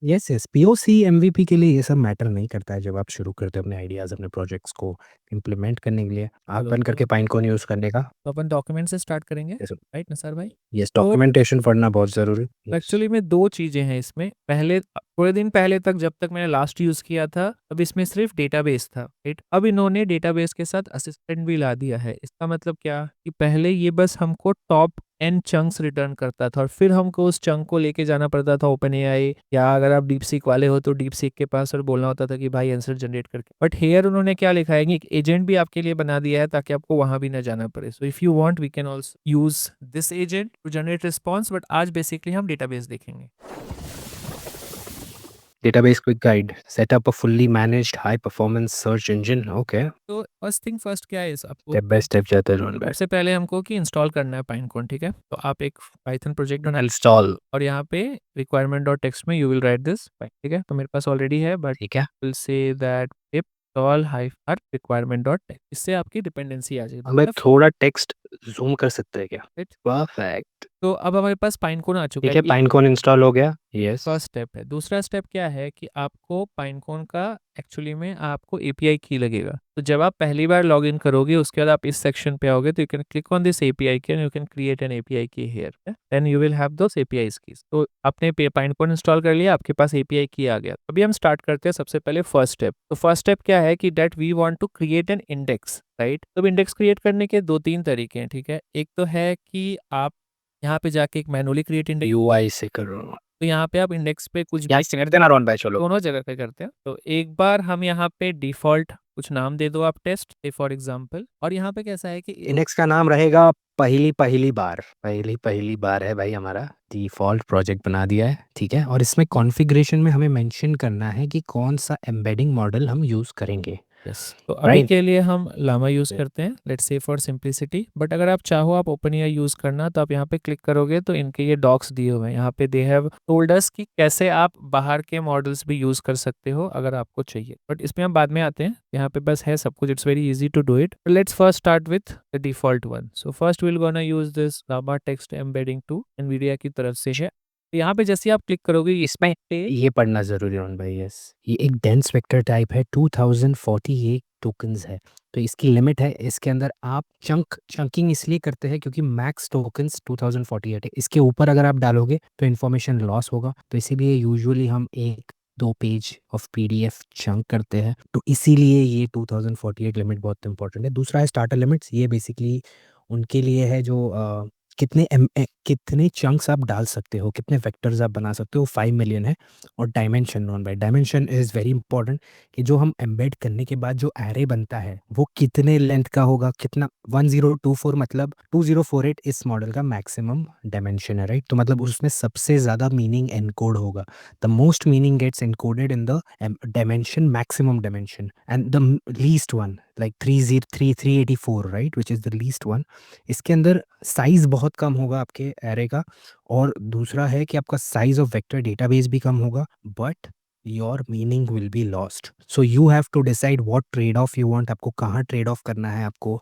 Yes, yes, POC, MVP के लिए ये सब मैटर नहीं करता है जब आप शुरू करते हो अपने आइडियाज़, अपने प्रोजेक्ट्स को इम्प्लीमेंट करने के लिए। आँख चलो बंद करके पाइनकोन यूज़ करने का। तो अपन डॉक्यूमेंट से स्टार्ट करेंगे, यस, राइट नसार भाई? यस, तो डॉक्यूमेंटेशन पढ़ना बहुत ज़रूरी। यस। एक्चुअली में दो चीज़ें हैं इसमें। पहले थोड़े दिन पहले तक जब तक मैंने लास्ट यूज़ किया था, तब इसमें सिर्फ डेटाबेस था, राइट? अब इन्होंने डेटाबेस के साथ असिस्टेंट भी ला दिया है। इसका मतलब क्या कि पहले ये बस हमको टॉप एन चंक्स रिटर्न करता था और फिर हमको उस चंक को लेके जाना पड़ता था ओपन एआई, या अगर आप डीप सीक वाले हो तो डीप सीक के पास और बोलना होता था कि भाई आंसर जनरेट करके। बट हेयर उन्होंने क्या लिखा है कि एक एजेंट भी आपके लिए बना दिया है ताकि आपको वहां भी ना जाना पड़े। So if you want we can also use this agent to generate response, but आज बेसिकली हम डेटाबेस देखेंगे। Database quick guide, set up a fully managed high performance search engine. Okay. तो फर्स्ट थिंग फर्स्ट क्या है इस आपको, step by step जाते हैं रोन बैक। सबसे पहले हमको कि इंस्टॉल करना है पाइनकोन, ठीक है? तो आप एक पाइथन प्रोजेक्ट बना इंस्टॉल। और यहाँ पे रिक्वायरमेंट डॉट टेक्स्ट में यू विल राइट दिस, ठीक है? तो मेरे पास ऑलरेडी है, बट ठीक है। Will say that pip install hyphen requirement dot text, इससे आपकी डिपेंडेंसी आ जाएगी, हमें मतलब थोड़ा टेक्स्ट ज़ूम कर सकते हैं क्या? right? परफेक्ट। तो अब हमारे पास पाइनकोन आ चुका ठीक है, है, ये पाइनकोन इंस्टॉल हो गया। यस। फर्स्ट स्टेप है। दूसरा स्टेप क्या है कि आपको पाइनकोन का एक्चुअली में आपको एपीआई की लगेगा। तो जब आप पहली बार लॉग इन करोगे उसके बाद आप इस सेक्शन पे आओगे तो you can click on this API key and you can create an API key here, then you will have those APIs keys. तो आपने पाइनकोन इंस्टॉल कर लिया, आपके पास एपीआई की आ गया। अभी हम स्टार्ट करते हैं सबसे पहले फर्स्ट स्टेप। तो फर्स्ट स्टेप क्या है कि that we want to create an index, right? तो इंडेक्स क्रिएट करने के दो तीन तरीके हैं, ठीक है? एक तो है कि आप यहाँ पे जाके एक मैनुअली क्रिएट इंडेक्स, यूआई से कर रहा हूँ। तो यहाँ पे आप इंडेक्स पे कुछ यहाँ से कर देना रोन भाई, चलो। दोनों जगह पे करते हैं। तो एक बार हम यहाँ पे डिफॉल्ट कुछ नाम दे दो आप, टेस्ट फॉर एग्जांपल। और यहाँ पे कैसा है कि इंडेक्स का नाम रहेगा पहली पहली बार। पहली पहली बार है भाई हमारा। डिफ़ॉल्ट प्रोजेक्ट बना दिया है, ठीक है? और इसमें कॉन्फ़िगरेशन में हमें मेंशन करना है कि कौन-सा एम्बेडिंग मॉडल हम यूज़ करेंगे, यस, तो अभी राइट? के लिए हम लामा यूज़ करते हैं, let's say for simplicity. But अगर आप चाहो आप ओपन एआई यूज़ करना, तो आप यहाँ पे क्लिक करोगे तो इनके ये डॉक्स दिए हुए हैं। यहाँ पे दे हैव टोल्ड अस कि कैसे आप बाहर के मॉडल्स भी यूज़ कर सकते हो अगर आपको चाहिए, बट इसमें हम बाद में आते हैं। यहाँ पे बस है सब कुछ, it's very easy to do it. Let's first start with the default one. So first will gonna use this Llama text embedding two Nvidia की तरफ से है। तो यहाँ पे जैसे ही आप क्लिक करोगे इसमें ये पढ़ना ज़रूरी है रोन भाई। यस, ये एक डेंस वेक्टर टाइप है, 2048 टोकन्स है। तो इसकी लिमिट है, इसके अंदर आप चंकिंग इसलिए करते हैं क्योंकि मैक्स टोकन्स 2048 है। इसके ऊपर अगर आप डालोगे तो इन्फॉर्मेशन लॉस होगा, तो इसीलिए यूजुअली हम 1-2 पेज ऑफ पीडीएफ चंक करते हैं। तो इसीलिए ये 2048 लिमिट बहुत इंपॉर्टेंट है। दूसरा है स्टार्टर लिमिट्स, ये बेसिकली उनके लिए है जो कितने चंक्स आप डाल सकते हो, कितने वेक्टर्स आप बना सकते हो, 5 मिलियन है। और dimension, known by dimension is very important, कि जो हम एम्बेड करने के बाद जो एरे बनता है वो कितने लेंथ का होगा, कितना 1024 मतलब 2048 इस मॉडल का मैक्सिमम डायमेंशन है, राइट? तो मतलब उसमें सबसे ज़्यादा मीनिंग एनकोड होगा। The most meaning gets encoded in the dimension, maximum dimension, and the least one like 384, right, which is the least one. इसके अंदर साइज़ बहुत कम होगा आपके एरे का। और दूसरा है कि आपका साइज़ ऑफ वेक्टर डेटाबेस भी कम होगा, but your meaning will be lost. So you have to decide what trade off you want. आपको कहाँ ट्रेड ऑफ करना है, आपको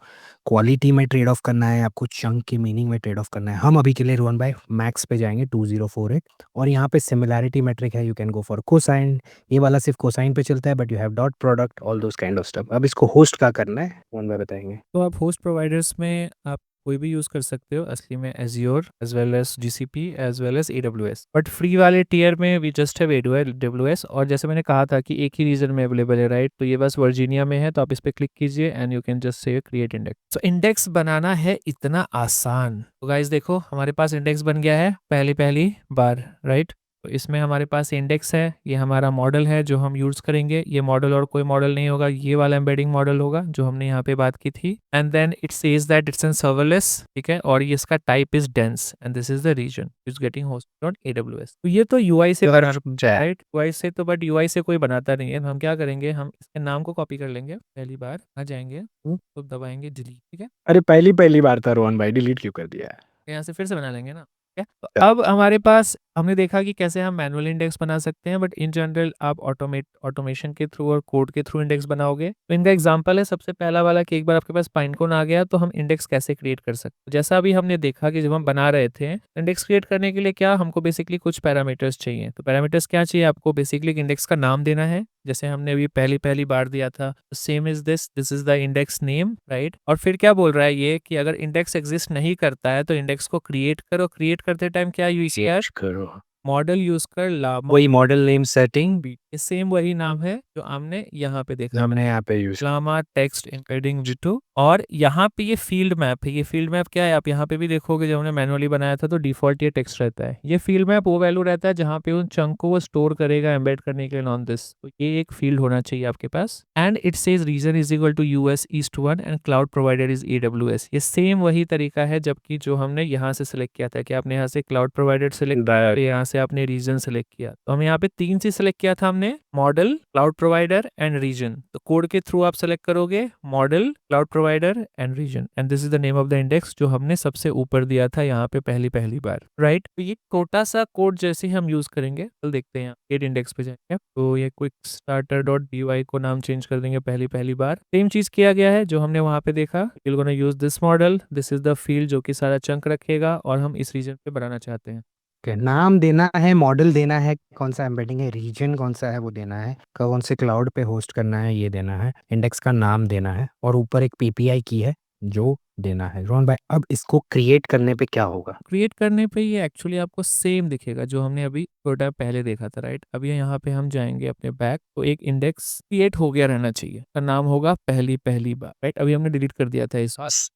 क्वालिटी में ट्रेड ऑफ करना है, आपको चंक की मीनिंग में ट्रेड ऑफ करना है। हम अभी के लिए रोन बाय मैक्स पे जाएंगे, 2048। और यहाँ पे सिमिलैरिटी मेट्रिक है, you can go for cosine. ये वाला सिर्फ कोसाइन पे चलता है, but you have dot product, all those kind of stuff. अब इसको होस्ट का करना है, रोन बाय बताएंगे। तो आप होस्ट प्रोवाइडर्स में आप कोई भी यूज़ कर सकते हो, असली में Azure as well as GCP as well as AWS. But free वाले टीयर में वी जस्ट हैव एडब्ल्यूएस। और जैसे मैंने कहा था कि एक ही रीजन में अवेलेबल है, राइट? तो ये बस वर्जीनिया में है, तो आप इस पर क्लिक कीजिए and you can just say create index. तो इंडेक्स बनाना है इतना आसान। तो गाइज देखो, हमारे पास इंडेक्स बन गया है पहली पहली बार, राइट? तो इसमें हमारे पास इंडेक्स है, ये हमारा मॉडल है जो हम यूज़ करेंगे। ये मॉडल और कोई मॉडल नहीं होगा, ये वाला एम्बेडिंग मॉडल होगा जो हमने यहाँ पे बात की थी। And then it says that it's an serverless, ठीक है? और ये इसका type is dense and this is the region is getting hosted on AWS. तो ये तो यूआई से, राइट? यूआई से तो, बट यूआई से कोई बनाता नहीं है। हम क्या करेंगे, हम इसके नाम को कॉपी कर लेंगे। पहली बार आ जाएंगे तो दबाएंगे डिलीट, ठीक है? अरे पहली पहली बार था रोहन भाई, डिलीट क्यों कर दिया है? यहाँ से फिर से बना लेंगे ना। है। तो अब हमारे पास हमने देखा कि कैसे हम मैनुअल इंडेक्स बना सकते हैं, बट इन जनरल आप ऑटोमेशन के थ्रू और कोड के थ्रू इंडेक्स बनाओगे। तो इनका एग्जांपल है सबसे पहला वाला कि एक बार आपके पास पाइनकोन आ गया तो हम इंडेक्स कैसे क्रिएट कर सकते हैं। जैसा अभी हमने देखा कि जब हम बना रहे थे इंडेक्स क्रिएट करने के लिए क्या हमको बेसिकली कुछ पैरामीटर्स चाहिए। तो पैरामीटर्स क्या चाहिए आपको, बेसिकली इंडेक्स का नाम देना है, जैसे हमने अभी पहली पहली बार दिया था, same is this is the index name, right. और फिर क्या बोल रहा है ये कि अगर इंडेक्स एग्जिस्ट नहीं करता है तो इंडेक्स को क्रिएट करो। क्रिएट करते टाइम क्या यूज किया, करो मॉडल यूज कर लामा, वही मॉडल नेम सेटिंग भी ये सेम वही नाम है जो हमने यहाँ पे देखा, हमने यहाँ पे use Lama text embedding Jitu. और यहाँ पे ये फील्ड मैप है। ये फील्ड मैप क्या है, आप यहाँ पे भी देखोगे जब हमने मैनुअली बनाया था तो डिफॉल्ट ये टेक्स्ट रहता है। ये फील्ड मैप वो वैल्यू रहता है जहाँ पे उन चंक को वो स्टोर करेगा एम्बेड करने के लिए नॉन दिस। तो ये एक फील्ड होना चाहिए आपके पास। And it says region is equal to US east 1 and cloud provider is AWS। ये सेम वही तरीका है जबकि जो हमने यहाँ से सिलेक्ट किया था कि आपने यहाँ से क्लाउड प्रोवाइडर सिलेक्ट, यहाँ से आपने रीजन सेलेक्ट किया। तो हम यहाँ पे 3 चीज सेलेक्ट किया था हमने, model, cloud provider and region. तो कोड के थ्रू आप सेलेक्ट करोगे model, cloud provider and region, and this is the name of the index जो हमने सबसे ऊपर दिया था यहाँ पे पहली बार, राइट। तो ये छोटा सा कोड जैसे ही हम यूज करेंगे, कल देखते हैं गेट इंडेक्स पे जाएंगे। तो ये क्विक स्टार्टर डॉट py को नाम चेंज कर देंगे पहली बार। सेम चीज किया गया है जो हमने वहां पे देखा। we're gonna use this model, this is the field जो कि सारा चंक रखेगा और हम इस रीजन पे बनाना चाहते हैं। नाम देना है, मॉडल देना है, कौन सा एम्बेडिंग है, रीजन कौन सा है वो देना है, कौन से क्लाउड पे होस्ट करना है ये देना है, इंडेक्स का नाम देना है और ऊपर एक पीपीआई की है जो देना है। रोहन भाई अब इसको क्रिएट करने पे क्या होगा? क्रिएट करने पे ये एक्चुअली आपको सेम दिखेगा जो हमने अभी थोड़ा टाइम पहले देखा था, राइट। अब ये यहाँ पे हम जाएंगे अपने बैक, तो एक इंडेक्स क्रिएट हो गया रहना चाहिए, का नाम होगा पहली बार, राइट। अभी हमने डिलीट कर दिया था इस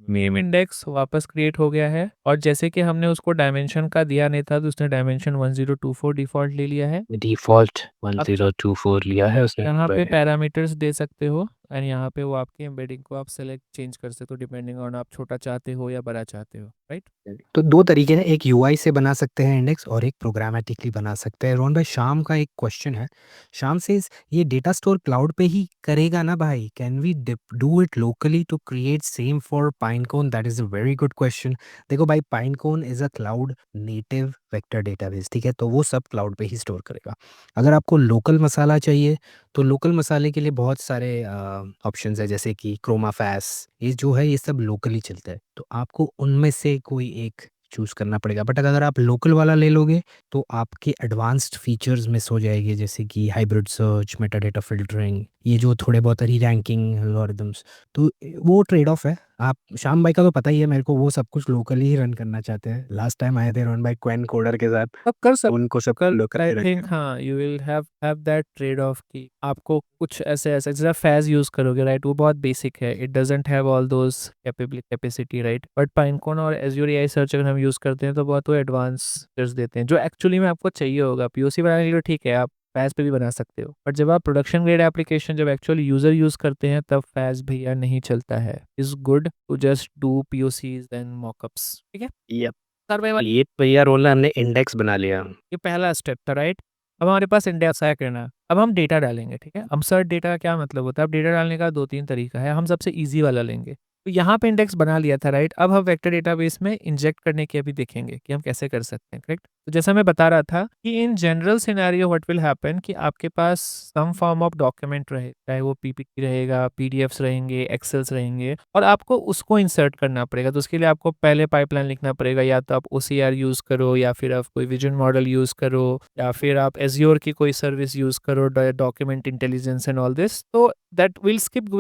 मेम इंडेक्स, वापस क्रिएट हो गया है। और जैसे कि हमने उसको डायमेंशन का दिया नहीं था तो उसने डायमेंशन 1024 डिफॉल्ट ले लिया है। डिफॉल्ट 1024 लिया है उसने। यहाँ पे पैरामीटर्स दे सकते हो एंड यहाँ पे वो आपके एम्बेडिंग को आप सेलेक्ट चेंज कर सकते हो डिपेंडिंग ऑन आप छोटा चाहते हो या बड़ा चाहते हो, राइट। तो दो तरीके हैं, एक यूआई से बना सकते हैं इंडेक्स और एक प्रोग्रामेटिकली बना सकते हैं। रोहन भाई शाम का एक क्वेश्चन है, शाम से ये डेटा स्टोर क्लाउड पे ही करेगा ना भाई? Can we do it locally to create same for Pinecone? That is a very good question. देखो भाई Pinecone is a cloud native vector database, ठीक है, तो वो सब क्लाउड पे ही स्टोर करेगा। अगर आपको लोकल मसाला चाहिए तो लोकल मसाले के लिए बहुत सारे ऑप्शंस है, जैसे कि क्रोमाफैस, ये जो है ये सब लोकली चलता है, तो आपको उनमें से कोई एक चूज़ करना पड़ेगा। बट अगर आप लोकल वाला ले लोगे तो आपके एडवांस्ड फीचर्स मिस हो जाएंगे, जैसे कि हाइब्रिड सर्च, मेटाडेटा फिल्टरिंग, ये जो थोड़े बहुत री रैंकिंग एल्गोरिदम्स, तो वो ट्रेड ऑफ है। आप श्याम भाई का तो पता ही है मेरे को, वो सब कुछ लोकली ही रन करना चाहते हैं। लास्ट टाइम आए थे रोहन भाई क्वेन कोडर के साथ, अब कर सकते उनको सब कल, लोकल आई ही रखे। थिंक हाँ you will have that trade off कि आपको कुछ ऐसे ऐसे जैसे फैज यूज करोगे, राइट, वो बहुत बेसिक है, it doesn't have all those capacity, right. But Pinecone और एज्योर एआई सर्च अगर हम यूज करते हैं तो बहुत वो एडवांस फीचर्स देते हैं जो एक्चुअली में आपको चाहिए होगा। पीओसी बनाने के लिए ठीक है, आप फैज पे भी बना सकते हो, बट जब आप प्रोडक्शन ग्रेड एप्लीकेशन जब एक्चुअली यूजर यूज करते हैं तब फैज भैया नहीं चलता है। Is good to just do POCs and mockups, ठीक है। यप, सर्वाइवल, ये भैया रोल हमने इंडेक्स बना लिया। ये पहला स्टेप था, राइट। अब हमारे पास इंडेक्स है करना, अब हम डेटा डालेंगे, ठीक है। अब सर्च डेटा का क्या मतलब होता है, अब डेटा डालने का 2-3 तरीका है, हम सबसे इजी वाला लेंगे। तो यहाँ पे इंडेक्स बना लिया था, राइट। अब हम वेक्टर डेटाबेस में इंजेक्ट करने के अभी देखेंगे कि हम कैसे कर सकते हैं, करेक्ट। तो जैसा मैं बता रहा था कि in general scenario what will happen कि आपके पास सम फॉर्म ऑफ डॉक्यूमेंट रहे, चाहे वो पीपीटी रहेगा, पीडीएफ्स रहेंगे, एक्सेल्स रहेंगे, और आपको उसको इंसर्ट करना पड़ेगा। तो उसके लिए आपको पहले पाइपलाइन लिखना पड़ेगा, या तो आप ओसीआर यूज करो, या फिर आप कोई विजन मॉडल यूज करो, या फिर आप एज्योर की कोई सर्विस यूज करो, document intelligence and all this. तो that will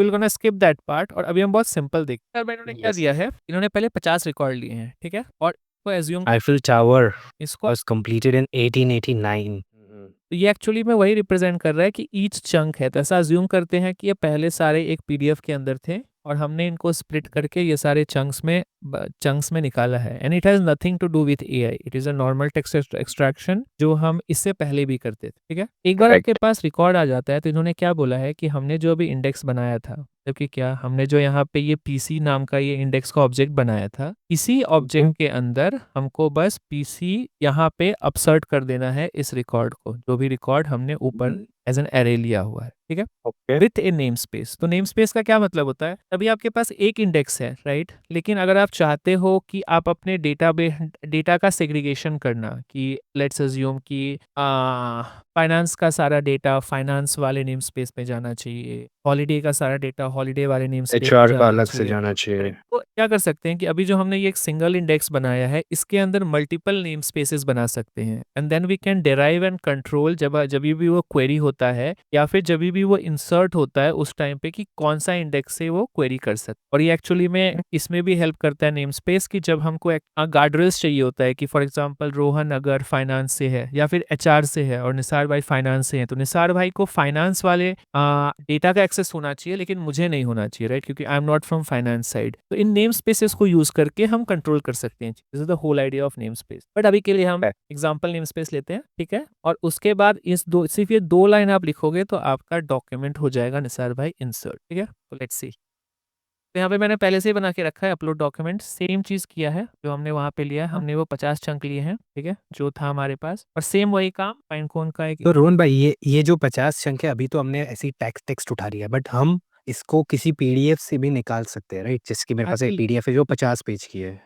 gonna skip that part. और अभी हम बहुत सिंपल देखते हैं। इन्होंने क्या Yes. दिया है, इन्होंने पहले 50 रिकॉर्ड लिए हैं, ठीक है, और को एज्यूम Eiffel Tower इसको, was completed in 1889। तो ये एक्चुअली में वही रिप्रेजेंट कर रहा है कि ईच चंक है। तो ऐसा अज्यूम करते हैं कि ये पहले सारे एक पीडीएफ के अंदर थे और हमने इनको स्प्लिट करके ये सारे चंक्स में निकाला है। And it has nothing to do with AI, it is a normal text extraction जो हम इससे पहले भी करते थे, ठीक है। एक बार आपके पास रिकॉर्ड आ जाता है तो इन्होंने क्या बोला है कि हमने जो अभी इंडेक्स बनाया था जबकि क्या हमने जो यहाँ पे ये पीसी नाम का ये इंडेक्स का ऑब्जेक्ट बनाया था, इसी ऑब्जेक्ट के अंदर हमको बस पीसी यहाँ पे अपसर्ट कर देना है इस रिकॉर्ड को, जो भी रिकॉर्ड हमने ऊपर एज एन एरे लिया हुआ है, ठीक है, okay. With a name space. तो नेम स्पेस का क्या मतलब होता है, अभी आपके पास एक इंडेक्स है, राइट, लेकिन अगर आप चाहते हो कि आप अपने डेटा का सेग्रीगेशन करना, कि लेट्स अज्यूम कि फाइनेंस का सारा डेटा फाइनेंस वाले नेम स्पेस में जाना चाहिए, हॉलीडे का सारा डेटा हॉलीडे वाले नेम स्पेस में एचआर का जाना अलग से चाहिए, जाना चाहिए। तो क्या कर सकते हैं कि अभी जो हमने ये एक सिंगल इंडेक्स बनाया है, इसके अंदर मल्टीपल नेम स्पेसेस बना सकते हैं, and then we can derive and control जब भी वो क्वेरी होता है या फिर जब भी वो इंसर्ट होता है उस टाइम पे, कि कौन सा इंडेक्स से वो क्वेरी कर सकते। और ये एक्चुअली में इसमें भी हेल्प करता है नेम स्पेस, कि जब हमको गार्डरेल्स चाहिए होता है, कि फॉर एग्जांपल रोहन अगर फाइनेंस से है या फिर एचआर से है और निसार भाई फाइनेंस से है, तो निसार भाई को फाइनेंस वाले डेटा का एक्सेस होना चाहिए, लेकिन मुझे नहीं होना चाहिए, राइट, क्योंकि I am not from finance side. तो इन नेम स्पेसेस को यूज करके हम कंट्रोल कर सकते हैं। This is the whole idea of name space. But अभी के लिए हम एग्जांपल नेम स्पेस लेते हैं, ठीक है, और उसके बाद सिर्फ ये 2 लाइन आप लिखोगे तो आपका डॉक्यूमेंट हो जाएगा निसार भाई इंसर्ट, ठीक है। तो लेट्स सी, तो यहाँ पे मैंने पहले से ही बना के रखा है अपलोड डॉक्यूमेंट, सेम चीज़ किया है जो हमने वहाँ पे लिया है, हमने वो 50 चंक लिए हैं, ठीक है, जो था हमारे पास, और सेम वही काम पाइनकोन का एक। तो रोहन भाई, ये जो 50 चंक है, अभी तो हमने ऐसी टेक्स्ट उठा रही है, बट हम इसको किसी पीडीएफ से भी निकाल सकते हैं, राइट? जिसकी मेरे पास एक पीडीएफ है जो 50 पेज की है।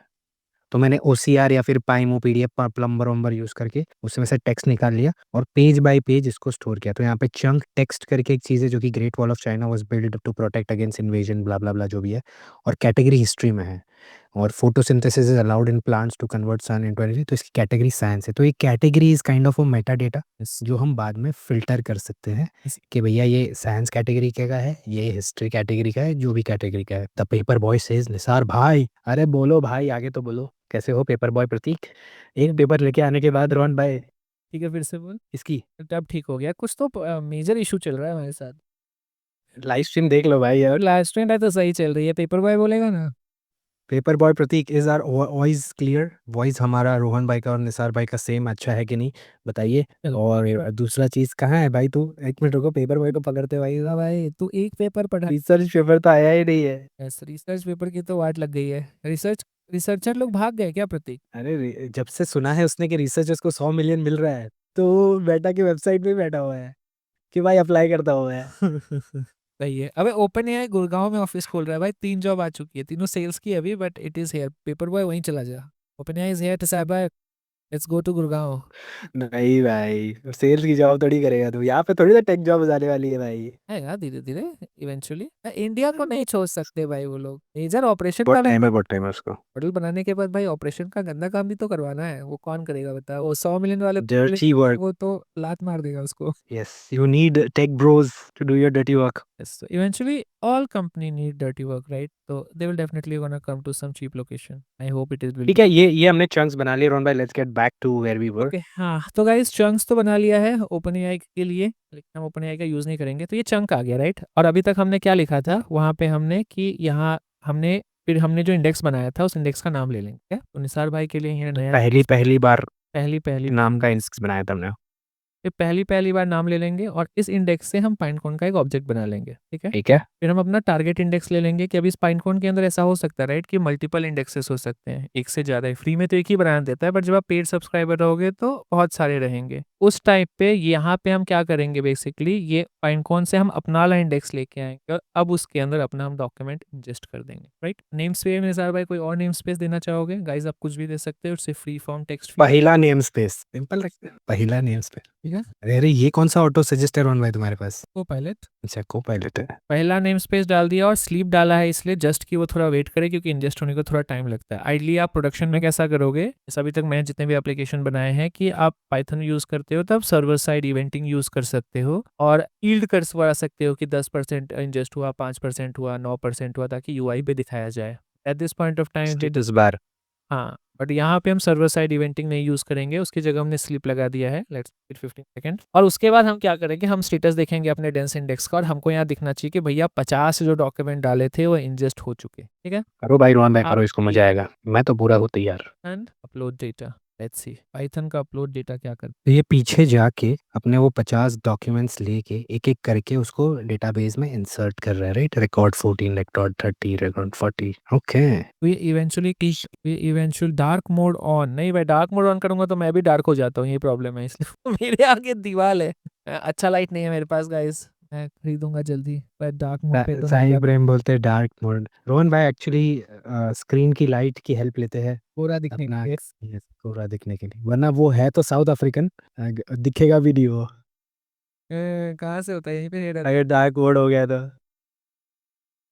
तो मैंने ओसीआर या फिर पाइमो पीडीएफ प्लम्बर वम्बर यूज करके उसमें से टेक्स्ट निकाल लिया और पेज बाय पेज इसको स्टोर किया। तो यहाँ पे चंक टेक्स्ट करके एक चीज़ है जो कि great wall of China was build to protect against invasion blah blah blah जो भी है, और कैटेगरी हिस्ट्री में है, और photosynthesis is allowed in plants to convert sun into energy, तो इसकी कैटेगरी साइंस है। तो ये category is kind of a metadata जो हम बाद में फिल्टर कर सकते हैं कि भैया ये साइंस कैटेगरी का है, ये हिस्ट्री कैटेगरी का है, जो भी कैटेगरी का है। The paper boy says Nisar भाई, अरे बोलो भाई, आगे तो बोलो, कैसे हो पेपर बॉय प्रतीक? एक पेपर लेके आने के बाद रोहन भाई ठीक है, फिर से बोल। इसकी अब ठीक हो गया, कुछ तो मेजर इशू चल रहा है हमारे साथ। लाइव स्ट्रीम देख लो भाई यार। लास्ट ट्रेंड है तो सही चल रही है, पेपर बॉय बोलेगा ना। Paper boy Prateek, is our voice clear? Voice हमारा रोहन भाई का और निसार भाई का सेम अच्छा है कि नहीं बताइए। चलो। और दूसरा चीज, कहाँ है भाई तू? एक मिनट रुको, पेपर बॉय को पकड़ते भाई। हाँ भाई, तू एक पेपर पढ़ा। रिसर्च पेपर तो आया ही नहीं है। रिसर्च पेपर की तो वाट लग गई है। रिसर्चर लोग भाग गए क्या प्रतीक? अरे जब से सुना है उसने कि रिसर्चर्स को 100 मिलियन मिल रहा है, तो बेटा की वेबसाइट पे बैठा हुआ है कि भाई अप्लाई करता हुआ है। सही है। अबे ओपन एआई गुड़गांव में ऑफिस खोल रहा है भाई, 3 जॉब आ चुकी है, तीनों सेल्स की है अभी, but it is here. Paper boy वहीं चला जा। OpenAI is here to cyber. Let's go to Gurgaon. नहीं भाई, सेल्स की जॉब थोड़ी करेगा तू, यहाँ पे थोड़ी ना टेक जॉब आने वाली है भाई। है यार, धीरे धीरे इवेंचुअली। इंडिया को नहीं छोड़ सकते भाई वो लोग, मेजर ऑपरेशन का बहुत टाइम है, बहुत टाइम है उसको। मॉडल बनाने के बाद भाई ऑपरेशन का गंदा काम भी तो करवाना है, वो कौन करेगा बता। वो 100 मिलियन वाले डर्टी वर्क। वो तो लात मार देगा उसको। Yes, you need tech bros to do your dirty work. Yes, so eventually all company need dirty work, right? So they will definitely gonna come to some cheap location. I hope it is will ठीक be। है, ये हमने chunks बना लिए रोहन भाई, let's get back to where we were. Okay हाँ, तो guys chunks तो बना लिया है ओपन एआई के लिए, लेकिन हम ओपन एआई का यूज नहीं करेंगे, तो ये चंक आ गया, राइट। और अभी तक हमने क्या लिखा था वहां पे, हमने कि यहाँ हमने फिर हमने जो इंडेक्स बनाया था उस इंडेक्स का नाम ले लेंगे, क्या? तो निसार भाई के लिए यहाँ नया पहली पहली बार पहली पहली नाम का इंडेक्स बनाया था हमने। फिर पहली बार नाम ले लेंगे और इस इंडेक्स से हम पाइनकोन का एक ऑब्जेक्ट बना लेंगे, ठीक है। ठीक है। फिर हम अपना टारगेट इंडेक्स ले लेंगे, कि अभी इस पाइनकोन के अंदर ऐसा हो सकता है, राइट, कि मल्टीपल इंडेक्सेस हो सकते हैं, एक से ज़्यादा। फ्री में तो एक ही बनाना देता है, बट जब आप पेड सब्सक्राइबर रहोगे तो बहुत सारे रहेंगे। उस टाइप पे यहाँ पे हम क्या करेंगे, बेसिकली ये पाइनकोन से हम अपना वाला इंडेक्स लेके आएंगे और अब उसके अंदर अपना हम डॉक्यूमेंट इंजेस्ट कर देंगे, राइट। नेम स्पेस में सर भाई कोई और नेम स्पेस देना चाहोगे? गाइज आप कुछ भी दे सकते हो, उससे फ्री फॉर्म टेक्स्ट फील्ड। पहला नेम स्पेस सिंपल रखते हैं, पहला नेम स्पेस। ठीक है। अरे अरे, ये कौन सा ऑटो सजेस्ट है रोहन भाई तुम्हारे पास? वो पायलट अच्छा, को पायलट है। पहला नेम स्पेस डाल दिया और स्लीप डाला है इसलिए जस्ट कि वो थोड़ा वेट करे, क्योंकि इंजेस्ट होने को थोड़ा टाइम लगता है। आइडली आप प्रोडक्शन में कैसा करोगे, जैसे अभी तक मैं जितने भी एप्लीकेशन बनाए हैं, कि आप पाइथन यूज करते हो तब सर्वर साइड इवेंटिंग यूज कर सकते हो और यील्ड करवा सकते हो कि 10% इंजेस्ट हुआ, 5% हुआ, 9% हुआ, ताकि यूआई पे दिखाया जाए at this point of time. Status bar. हाँ, बट यहाँ पे हम सर्वर साइड इवेंटिंग नहीं यूज करेंगे, उसकी जगह हमने स्लिप लगा दिया है। Let's wait 15 second. और उसके बाद हम क्या करेंगे, हम स्टेटस देखेंगे अपने डेंस इंडेक्स का और हमको यहाँ दिखना चाहिए कि भैया 50 जो डॉक्यूमेंट डाले थे वो इंजेस्ट हो चुके, ठीक है। करो भाई रोहन भाई, आप करो, इसको मजा आएगा, मैं तो पूरा हूँ तैयार। And upload data. Let's see Python का अपलोड डेटा क्या करता तो ये पीछे जाके अपने वो 50 डॉक्यूमेंट्स लेके एक-एक करके उसको डेटाबेस में इंसर्ट कर रहा है, right? Record 14, record 30, record 40, okay. है। तो ये इवेंचुअली डार्क मोड ऑन नहीं भाई, डार्क मोड ऑन करूंगा तो मैं भी डार्क हो जाता हूँ, ये प्रॉब्लम है इसलिए मेरे आगे दीवार है। अच्छा लाइट नहीं है मेरे पास गाइस, मैं खरीदूंगा जल्दी, पर डार्क मोड पे तो नहीं साहिब जा इब्राहिम बोलते हैं डार्क मोड। रोहन भाई एक्चुअली स्क्रीन की लाइट की हेल्प लेते हैं पूरा दिखने अपना के लिए। yes, पूरा दिखने के लिए, वरना वो है तो साउथ अफ्रीकन, दिखेगा भी नहीं वो कहाँ से होता है, यहीं पे नहीं रहता। अगर डार्क मोड हो गया तो।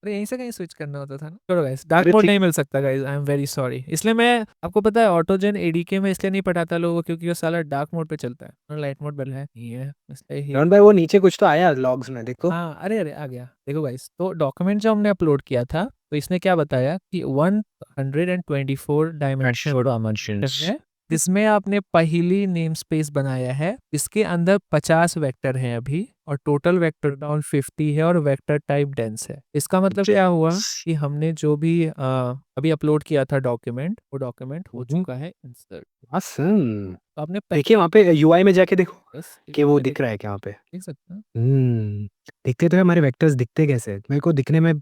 अरे यहीं से कहीं स्विच करना होता था ना। चलो गाइस डार्क अरे मोड ठीक। नहीं मिल सकता guys, I am very sorry. इसलिए मैं आपको पता है ऑटोजन एडीके में इसलिए नहीं पढ़ाता लोगों को, क्योंकि वो साला डार्क मोड पे चलता है और लाइट मोड पे है नहीं है, इसलिए ही। रोहन भाई वो नीचे कुछ तो आया लॉग्स में, देखो। हाँ अरे अरे आ गया, देखो गाइस तो डॉक्यूमेंट जो हमने अपलोड किया था तो इसने क्या बताया कि 124 डायमेंशन है, जिसमें आपने पहली नेम स्पेस बनाया है, इसके अंदर 50 वेक्टर हैं अभी, और टोटल वेक्टर काउंट 50 है, और वेक्टर टाइप डेंस है। इसका मतलब क्या हुआ कि हमने जो भी अभी अपलोड किया था डॉक्यूमेंट, वो डॉक्यूमेंट हो चुका है इंसर्ट। awesome। तो आपने देखिए वहाँ पे यूआई में जाके देखो बस कि वो दिख रहा है क्या वहाँ पे। देख सकते हैं। दिखते तो है, हमारे वेक्टर्स दिखते कैसे हैं? मेरे को दिखने में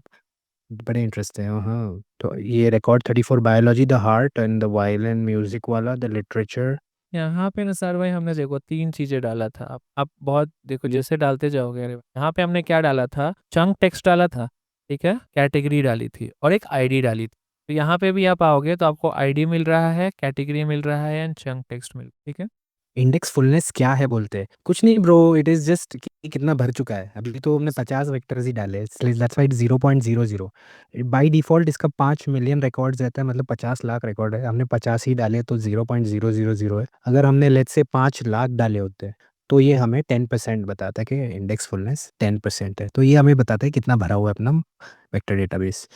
बड़े इंटरेस्ट है। हाँ, तो ये record 34 biology, the heart and the violin music वाला, द लिटरेचर। यहाँ पे ना सर भाई हमने देखो 3 चीज़ें डाला था। आप बहुत देखो जैसे डालते जाओगे, अरे यहाँ पे हमने क्या डाला था, चंक टेक्स्ट डाला था, ठीक है? कैटेगरी डाली थी और एक आईडी डाली थी। तो यहाँ पे भी आप आओगे तो आपको आईडी मिल रहा है, कैटेगरी मिल रहा है एंड चंक टेक्स्ट मिल, ठीक है? इंडेक्स फुलनेस क्या है बोलते हैं? कुछ नहीं ब्रो, इट इज़ जस्ट कि कितना भर चुका है। अभी तो हमने 50 वेक्टर्स ही डाले हैं, इसलिए that's why it's 0.00। By default इसका 5 मिलियन रिकॉर्ड्स रहता है, मतलब 50 लाख रिकॉर्ड है। हमने 50 ही डाले तो 0.000 है। अगर हमने लेट्स से 5 लाख डाले होते, तो ये हमें 10% बताता है कि इंडेक्स फुलनेस 10% है। तो ये हमें बताता है कितना भरा हुआ है अपना वेक्टर डेटाबेस।